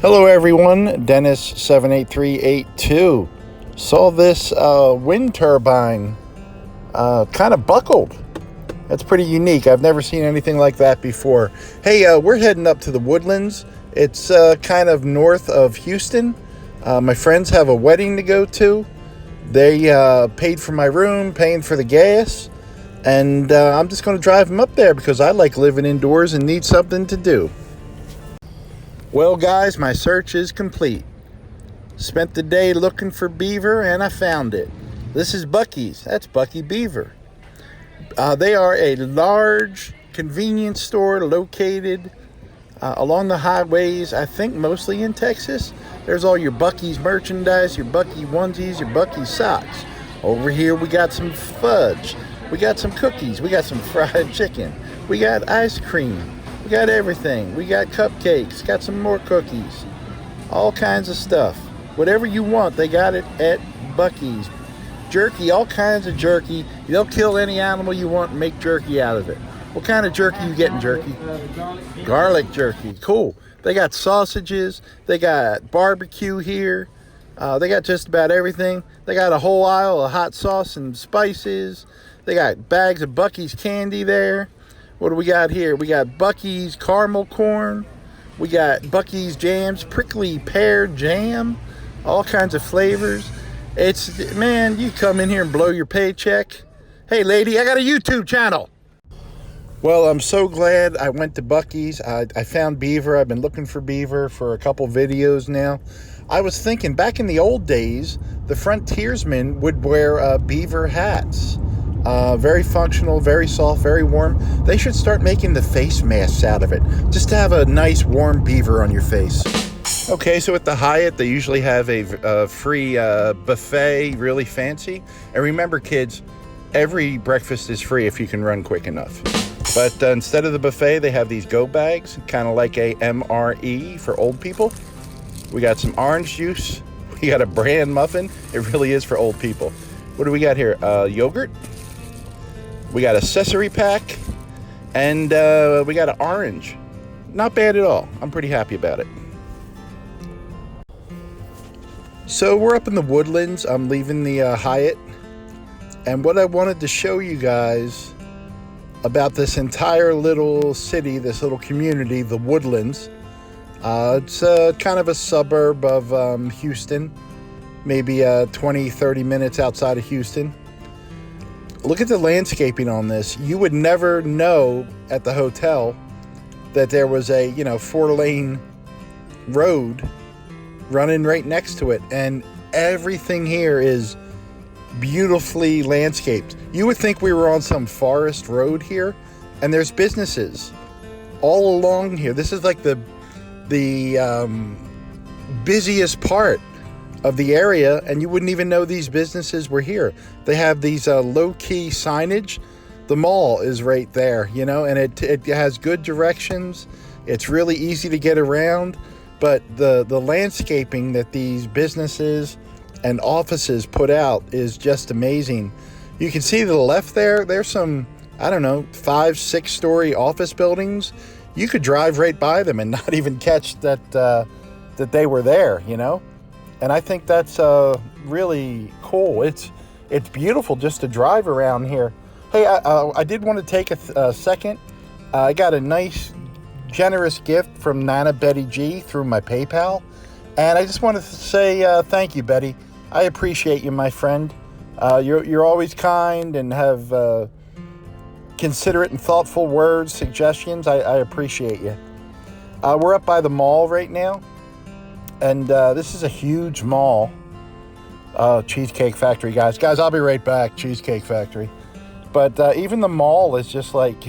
Hello everyone, Dennis78382. Saw this wind turbine kind of buckled. That's pretty unique. I've never seen anything like that before. Hey, we're heading up to the Woodlands. It's kind of north of Houston. My friends have a wedding to go to. They paid for my room, paying for the gas, and I'm just going to drive them up there because I like living indoors and need something to do. Well, guys, my search is complete. Spent the day looking for beaver, and I found it. This is Buc-ee's. That's Buc-ee Beaver. They are a large convenience store located along the highways, I think mostly in Texas. There's all your Buc-ee's merchandise, your Buc-ee onesies, your Buc-ee socks. Over here, we got some fudge. We got some cookies. We got some fried chicken. We got ice cream. We got everything. We got cupcakes, got some more cookies, all kinds of stuff. Whatever you want, they got it at Buc-ee's. Jerky, all kinds of jerky. They'll kill any animal you want and make jerky out of it. What kind of jerky you getting, jerky? Garlic jerky. Cool. They got sausages. They got barbecue here. They got just about everything. They got a whole aisle of hot sauce and spices. They got bags of Buc-ee's candy there. What do we got here? We got Buc-ee's caramel corn. We got Buc-ee's jams, prickly pear jam, all kinds of flavors. It's, man, you come in here and blow your paycheck. Hey, lady, I got a YouTube channel. Well, I'm so glad I went to Buc-ee's. I found beaver. I've been looking for beaver for a couple videos now. I was thinking back in the old days, the frontiersmen would wear beaver hats. Very functional, very soft, very warm. They should start making the face masks out of it, just to have a nice warm beaver on your face. Okay, so at the Hyatt, they usually have a free buffet, really fancy. And remember, kids, every breakfast is free if you can run quick enough. But instead of the buffet, they have these go bags, kind of like a MRE for old people. We got some orange juice. We got a bran muffin. It really is for old people. What do we got here? Yogurt. We got a sesame pack, and we got an orange. Not bad at all. I'm pretty happy about it. So we're up in the Woodlands. I'm leaving the Hyatt, and what I wanted to show you guys about this entire little city, this little community, the Woodlands. It's kind of a suburb of Houston, maybe 20-30 minutes outside of Houston. Look at the landscaping on this. You would never know at the hotel that there was a, 4-lane road running right next to it. And everything here is beautifully landscaped. You would think we were on some forest road here, and there's businesses all along here. This is like the busiest part of the area, and you wouldn't even know these businesses were here. They have these low-key signage. The mall is right there, and it has good directions. It's really easy to get around, but the landscaping that these businesses and offices put out is just amazing. You can see to the left there's some, 5-6 story office buildings. You could drive right by them and not even catch that they were there, And I think that's really cool. It's beautiful just to drive around here. Hey, I did want to take a second. I got a nice, generous gift from Nana Betty G through my PayPal. And I just wanted to say thank you, Betty. I appreciate you, my friend. You're always kind and have considerate and thoughtful words, suggestions. I appreciate you. We're up by the mall right now. And this is a huge mall. Cheesecake Factory, guys. Guys, I'll be right back. Cheesecake Factory. But even the mall is just like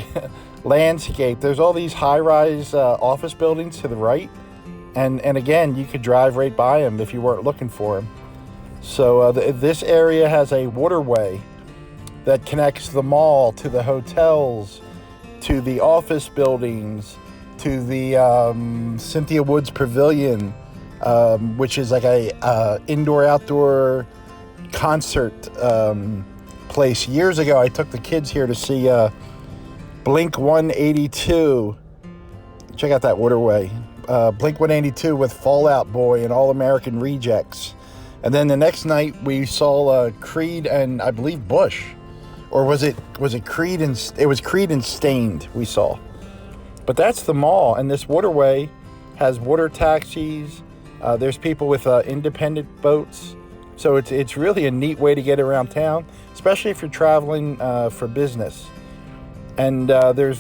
landscape. There's all these high-rise office buildings to the right. And again, you could drive right by them if you weren't looking for them. So this area has a waterway that connects the mall to the hotels, to the office buildings, to the Cynthia Woods Pavilion, which is like a indoor-outdoor concert place. Years ago, I took the kids here to see Blink 182. Check out that waterway. Blink 182 with Fall Out Boy and All American Rejects. And then the next night we saw Creed and I believe Bush. Or was it Creed and it was Creed and Stained we saw. But that's the mall, and this waterway has water taxis. There's people with independent boats. So it's really a neat way to get around town, especially if you're traveling for business. And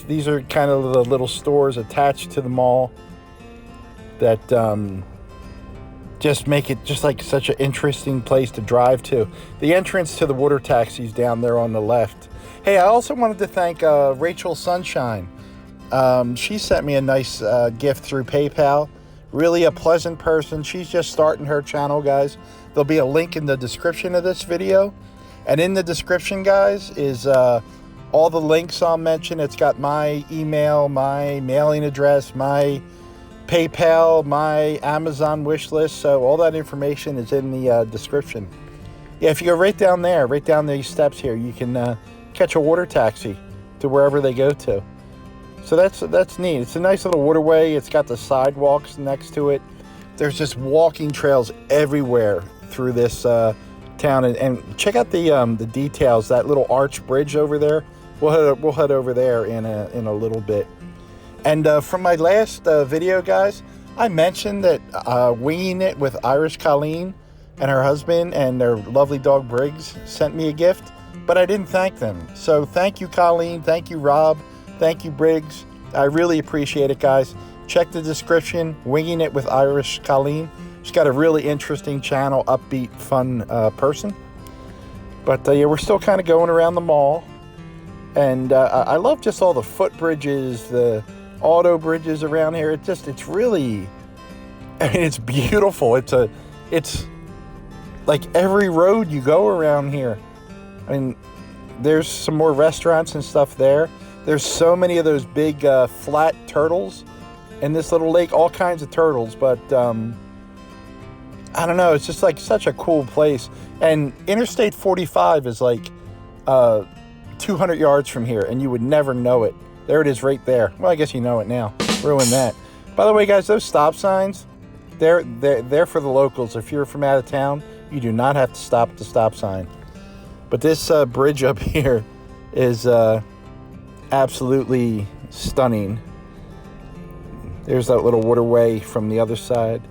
these are kind of the little stores attached to the mall that just make it just like such an interesting place to drive to. The entrance to the water taxis down there on the left. Hey, I also wanted to thank Rachel Sunshine. She sent me a nice gift through PayPal. Really a pleasant person. She's just starting her channel, guys. There'll be a link in the description of this video. And in the description, guys, is all the links I'll mention. It's got my email, my mailing address, my PayPal, my Amazon wish list. So all that information is in the description. Yeah, if you go right down there, right down these steps here, you can catch a water taxi to wherever they go to. So that's neat. It's a nice little waterway. It's got the sidewalks next to it. There's just walking trails everywhere through this town. And check out the details. That little arch bridge over there. We'll head over there in a little bit. And from my last video, guys, I mentioned that Winging It with Irish Colleen and her husband and their lovely dog Briggs sent me a gift, but I didn't thank them. So thank you, Colleen. Thank you, Rob. Thank you, Briggs. I really appreciate it, guys. Check the description, Winging It with Irish Colleen. She's got a really interesting channel, upbeat, fun person. But yeah, we're still kind of going around the mall. And I love just all the footbridges, the auto bridges around here. It's really, I mean, it's beautiful. It's like every road you go around here. I mean, there's some more restaurants and stuff there. There's so many of those big flat turtles in this little lake, all kinds of turtles. But I don't know, it's just like such a cool place. And Interstate 45 is like 200 yards from here, and you would never know it. There it is right there. Well, I guess you know it now. Ruin that. By the way, guys, those stop signs, they're for the locals. If you're from out of town, you do not have to stop at the stop sign. But this bridge up here is absolutely stunning. There's that little waterway from the other side.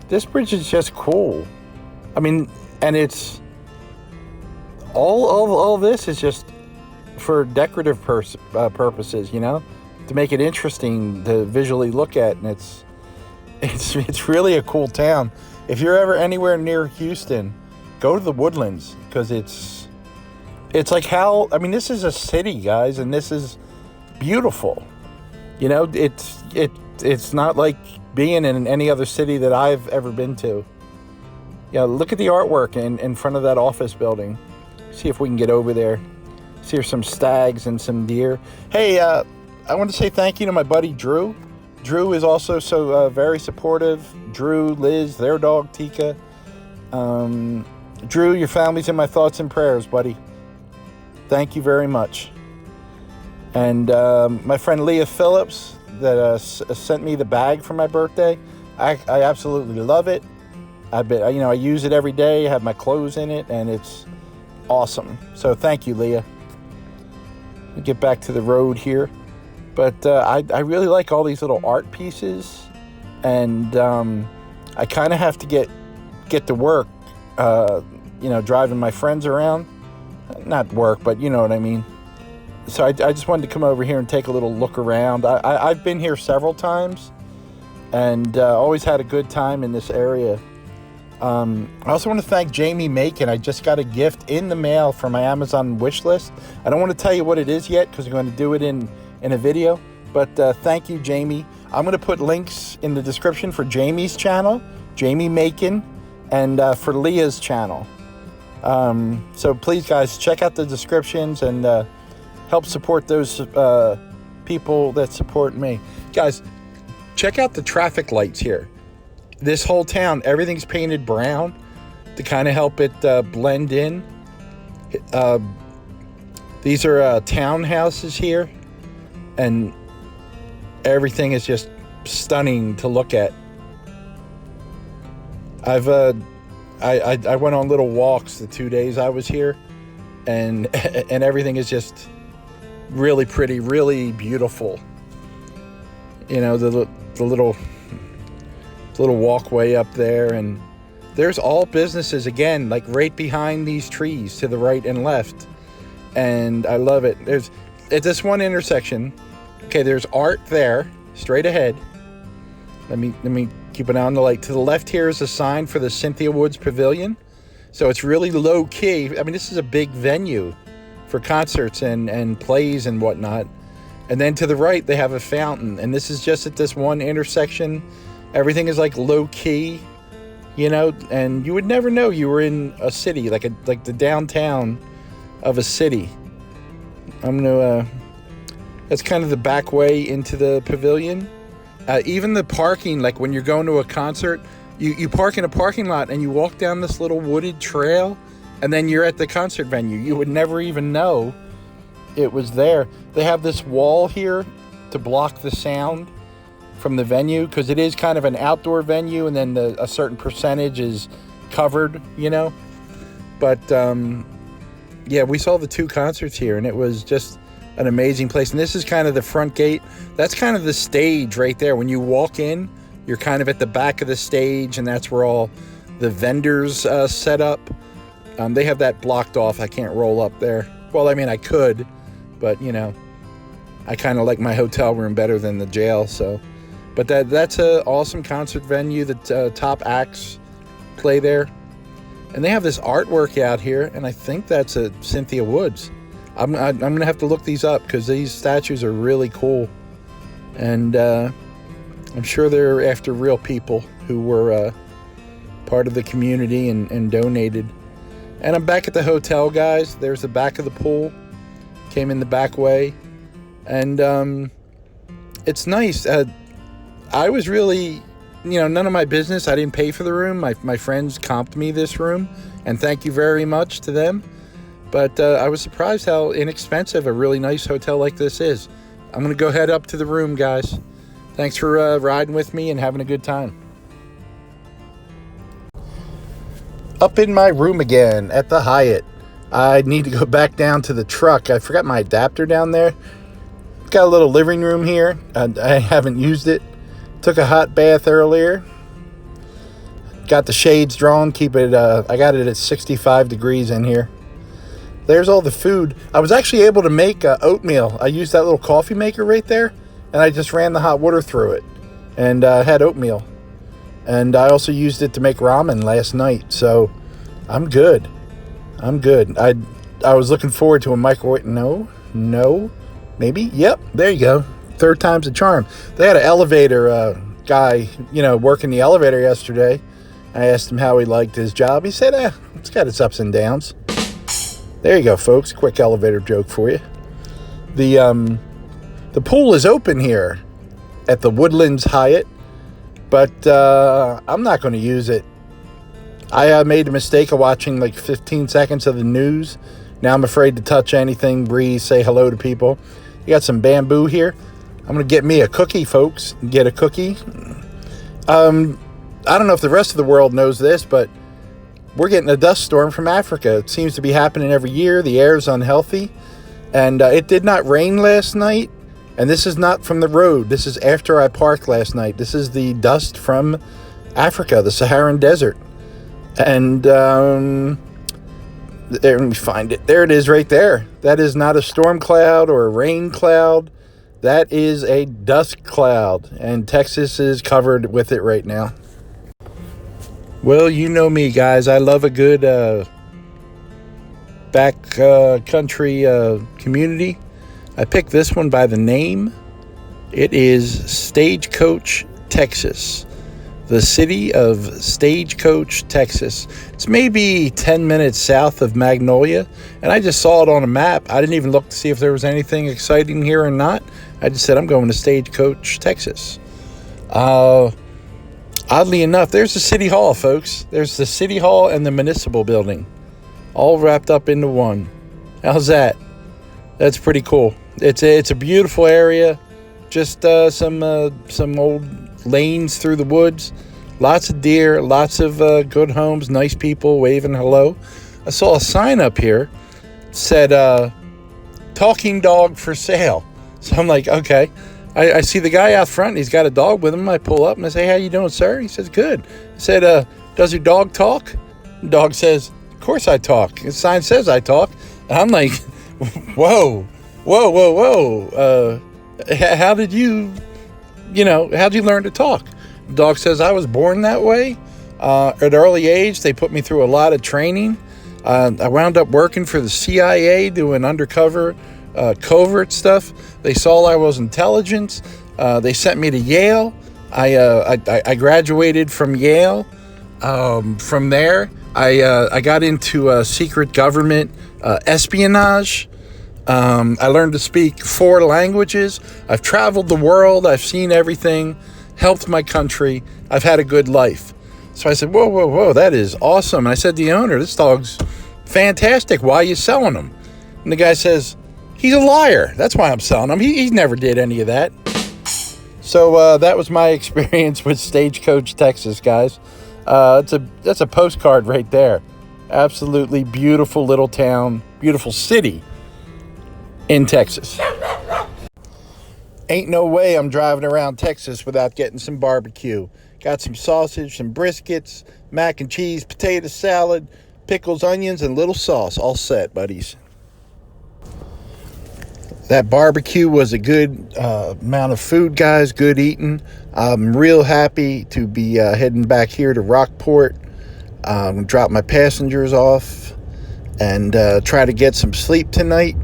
This bridge is just cool. I mean, and it's all this is just for decorative purposes, you know, to make it interesting to visually look at. And it's really a cool town. If you're ever anywhere near Houston, go to the Woodlands, because it's like how, I mean, this is a city, guys, and this is beautiful. You know, it's not like being in any other city that I've ever been to. Yeah, look at the artwork in front of that office building. See if we can get over there. See some stags and some deer. Hey, I want to say thank you to my buddy Drew. Drew is also so very supportive. Drew, Liz, their dog Tika. Drew, your family's in my thoughts and prayers, buddy. Thank you very much. And my friend Leah Phillips that sent me the bag for my birthday. I absolutely love it. I use it every day. I have my clothes in it, and it's awesome. So thank you, Leah. We'll get back to the road here. But I really like all these little art pieces, and I kind of have to get to work, driving my friends around. Not work, but you know what I mean. So I just wanted to come over here and take a little look around. I've been here several times, and always had a good time in this area. I also want to thank Jamie Macon. I just got a gift in the mail from my Amazon wish list. I don't want to tell you what it is yet, because I'm going to do it in a video. But thank you, Jamie. I'm going to put links in the description for Jamie's channel, Jamie Macon. and for Leah's channel. So please, guys, check out the descriptions and help support those people that support me. Guys, check out the traffic lights here. This whole town, everything's painted brown to kind of help it blend in. These are townhouses here, and everything is just stunning to look at. I went on little walks the 2 days I was here, and everything is just really pretty, really beautiful. You know, the little walkway up there, and there's all businesses again, like right behind these trees to the right and left, and I love it. There's at this one intersection. Okay, there's art there straight ahead. Let me keep an eye on the light. To the left here is a sign for the Cynthia Woods Pavilion. So it's really low key. I mean, this is a big venue for concerts and plays and whatnot. And then to the right, they have a fountain. And this is just at this one intersection. Everything is like low key, you know, and you would never know you were in a city, like the downtown of a city. That's kind of the back way into the pavilion. Even the parking, like when you're going to a concert, you park in a parking lot and you walk down this little wooded trail, and then you're at the concert venue. You would never even know it was there. They have this wall here to block the sound from the venue, because it is kind of an outdoor venue, and then a certain percentage is covered, you know. But yeah, we saw the 2 concerts here, and it was just an amazing place. And this is kind of the front gate. That's kind of the stage right there. When you walk in, you're kind of at the back of the stage, and that's where all the vendors set up. They have that blocked off. I can't roll up there. Well, I mean, I could, but you know, I kind of like my hotel room better than the jail. So, but that's an awesome concert venue. The top acts play there, and they have this artwork out here, and I think that's a Cynthia Woods. I'm gonna have to look these up, because these statues are really cool, and I'm sure they're after real people who were part of the community and donated. And I'm back at the hotel, guys. There's the back of the pool. Came in the back way, and it's nice. I was really, you know, none of my business. I didn't pay for the room. My friends comped me this room, and thank you very much to them. But I was surprised how inexpensive a really nice hotel like this is. I'm going to go head up to the room, guys. Thanks for riding with me and having a good time. Up in my room again at the Hyatt. I need to go back down to the truck. I forgot my adapter down there. Got a little living room here. I haven't used it. Took a hot bath earlier. Got the shades drawn. Keep it. I got it at 65 degrees in here. There's all the food. I was actually able to make oatmeal. I used that little coffee maker right there, and I just ran the hot water through it, and had oatmeal. And I also used it to make ramen last night, so I'm good. I was looking forward to a microwave. No, maybe. Yep, there you go. 3rd time's a charm. They had an elevator guy, you know, working the elevator yesterday. I asked him how he liked his job. He said, it's got its ups and downs. There you go, folks. Quick elevator joke for you. The pool is open here at the Woodlands Hyatt, but I'm not going to use it. I made a mistake of watching like 15 seconds of the news. Now I'm afraid to touch anything, breathe, say hello to people. You got some bamboo here. I'm going to get me a cookie, folks. Get a cookie. I don't know if the rest of the world knows this, but we're getting a dust storm from Africa. It seems to be happening every year. The air is unhealthy. And it did not rain last night. And this is not from the road. This is after I parked last night. This is the dust from Africa, the Saharan desert. And there, let me find it. There it is right there. That is not a storm cloud or a rain cloud. That is a dust cloud. And Texas is covered with it right now. Well, you know me, guys. I love a good back country community. I picked this one by the name. It is Stagecoach, Texas. the city of Stagecoach, Texas. It's maybe 10 minutes south of Magnolia, and I just saw it on a map. I didn't even look to see if there was anything exciting here or not. I just said, I'm going to Stagecoach, Texas. Oddly enough, there's the City Hall, folks. There's the City Hall and the Municipal Building, all wrapped up into one. How's that? That's pretty cool. It's a beautiful area. Just some old lanes through the woods. Lots of deer, lots of good homes, nice people waving hello. I saw a sign up here said talking dog for sale. So I'm like, okay. I see the guy out front and he's got a dog with him. I pull up and I say, how you doing, sir? He says, good. I said, does your dog talk? The dog says, of course I talk. The sign says I talk. And I'm like, whoa. How did you learn to talk? The dog says, I was born that way. At an early age, they put me through a lot of training. I wound up working for the CIA doing undercover covert stuff. They saw I was intelligent. They sent me to Yale. I graduated from Yale. From there, I got into secret government espionage. I learned to speak 4 languages. I've traveled the world. I've seen everything, helped my country. I've had a good life. So I said, whoa, that is awesome. And I said to the owner, this dog's fantastic. Why are you selling him? And the guy says, he's a liar. That's why I'm selling him. He never did any of that. So that was my experience with Stagecoach, Texas, guys. That's a postcard right there. Absolutely beautiful little town, beautiful city in Texas. Ain't no way I'm driving around Texas without getting some barbecue. Got some sausage, some briskets, mac and cheese, potato salad, pickles, onions, and little sauce. All set, buddies. That barbecue was a good amount of food, guys. Good eating. I'm real happy to be heading back here to Rockport. Drop my passengers off and try to get some sleep tonight.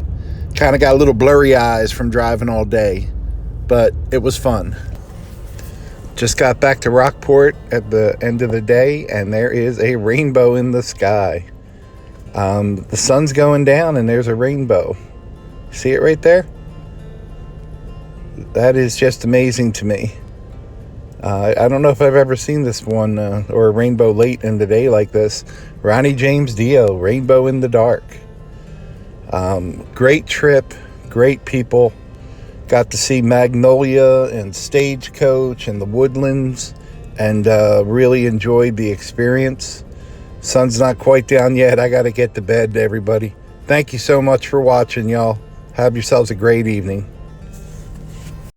Kind of got a little blurry eyes from driving all day, but it was fun. Just got back to Rockport at the end of the day, and there is a rainbow in the sky. The sun's going down, and there's a rainbow. See it right there? That is just amazing to me. I don't know if I've ever seen this one or a rainbow late in the day like this. Ronnie James Dio, Rainbow in the Dark. Great trip, great people. Got to see Magnolia and Stagecoach and the Woodlands, and really enjoyed the experience. Sun's not quite down yet. I got to get to bed, everybody. Thank you so much for watching, y'all. Have yourselves a great evening.